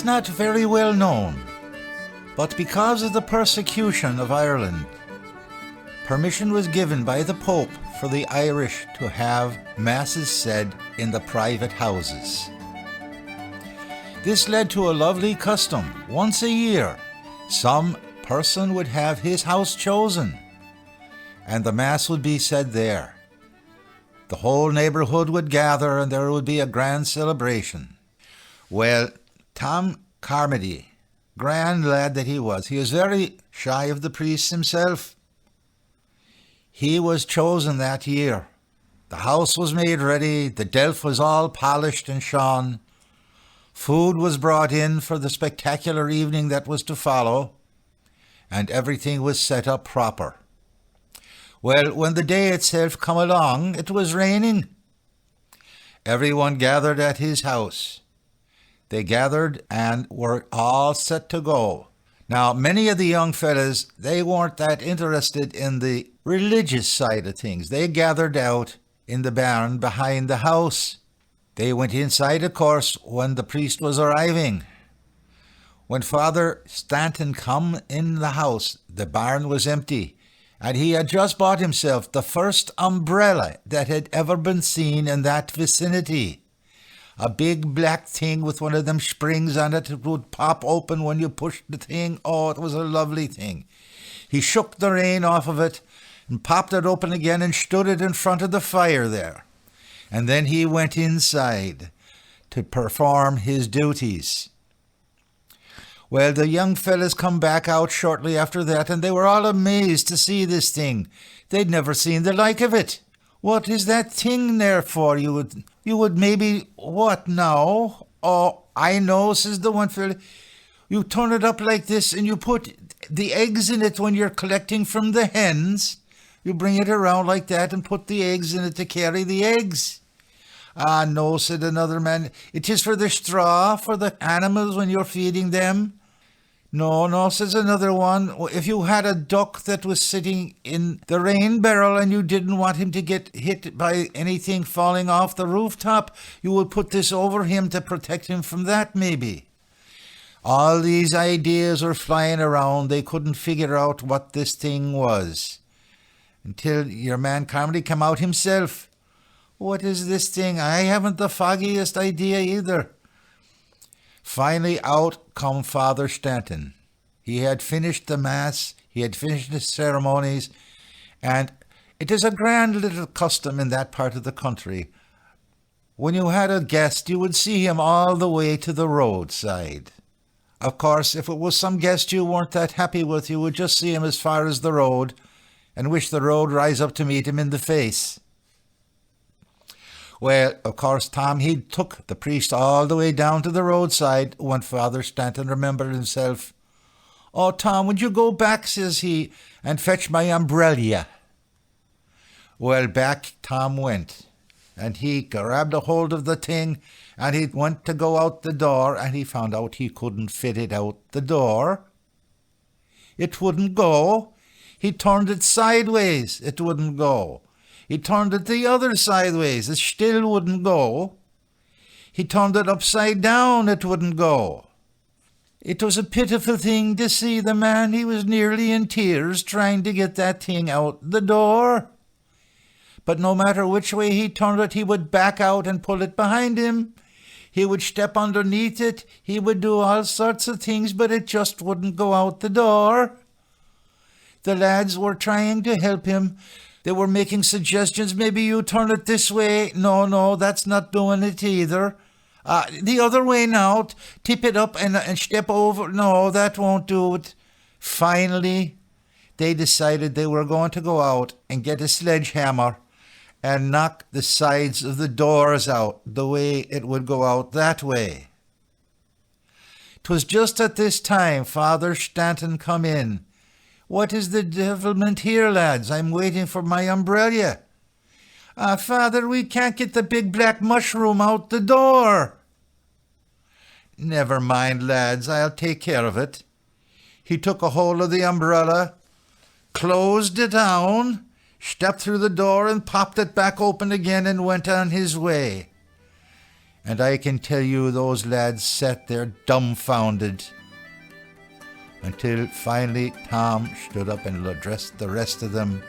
It's not very well known, but because of the persecution of Ireland, permission was given by the Pope for the Irish to have masses said in the private houses. This led to a lovely custom. Once a year, some person would have his house chosen, and the mass would be said there. The whole neighborhood would gather, and there would be a grand celebration. Well, Tom Carmody, grand lad that he was very shy of the priest himself. He was chosen that year. The house was made ready, the delf was all polished and shone. Food was brought in for the spectacular evening that was to follow, and everything was set up proper. Well, when the day itself come along, it was raining. Everyone gathered at his house. They gathered and were all set to go. Now, many of the young fellas, they weren't that interested in the religious side of things. They gathered out in the barn behind the house. They went inside, of course, when the priest was arriving. When Father Stanton come in the house, the barn was empty, and he had just bought himself the first umbrella that had ever been seen in that vicinity. A big black thing with one of them springs on it. It would pop open when you pushed the thing. Oh, it was a lovely thing. He shook the rain off of it and popped it open again and stood it in front of the fire there. And then he went inside to perform his duties. Well, the young fellas come back out shortly after that, and they were all amazed to see this thing. They'd never seen the like of it. What is that thing there for? You would maybe, what now? Oh, I know, says the one fella. You turn it up like this and you put the eggs in it when you're collecting from the hens. You bring it around like that and put the eggs in it to carry the eggs. Ah, no, said another man. It is for the straw for the animals when you're feeding them. No, says another one. If you had a duck that was sitting in the rain barrel and you didn't want him to get hit by anything falling off the rooftop, you would put this over him to protect him from that, maybe. All these ideas were flying around. They couldn't figure out what this thing was, until your man Carmody came out himself. What is this thing? I haven't the foggiest idea either. Finally out come Father Stanton. He had finished the Mass, he had finished the ceremonies, and it is a grand little custom in that part of the country. When you had a guest, you would see him all the way to the roadside. Of course, if it was some guest you weren't that happy with, you would just see him as far as the road and wish the road rise up to meet him in the face. Well, of course, Tom, he took the priest all the way down to the roadside when Father Stanton remembered himself. Oh, Tom, would you go back, says he, and fetch my umbrella? Well, back Tom went, and he grabbed a hold of the thing, and he went to go out the door, and he found out he couldn't fit it out the door. It wouldn't go. He turned it sideways. It wouldn't go. He turned it the other sideways. It still wouldn't go. He turned it upside down. It wouldn't go. It was a pitiful thing to see the man. He was nearly in tears trying to get that thing out the door. But no matter which way he turned it, he would back out and pull it behind him. He would step underneath it. He would do all sorts of things, but it just wouldn't go out the door. The lads were trying to help him. They were making suggestions. Maybe you turn it this way. No, that's not doing it either. The other way now. Tip it up and step over. No, that won't do it. Finally, they decided they were going to go out and get a sledgehammer and knock the sides of the doors out the way it would go out that way. 'Twas just at this time Father Stanton come in. What is the devilment here, lads? I'm waiting for my umbrella. Father, we can't get the big black mushroom out the door. Never mind, lads, I'll take care of it. He took a hold of the umbrella, closed it down, stepped through the door and popped it back open again and went on his way. And I can tell you those lads sat there dumbfounded until finally Tom stood up and addressed the rest of them.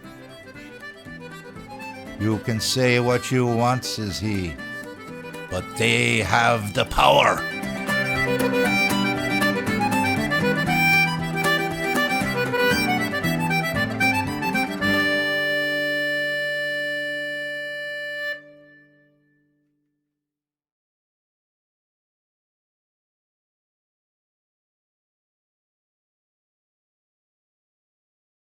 "You can say what you want," says he, "but they have the power."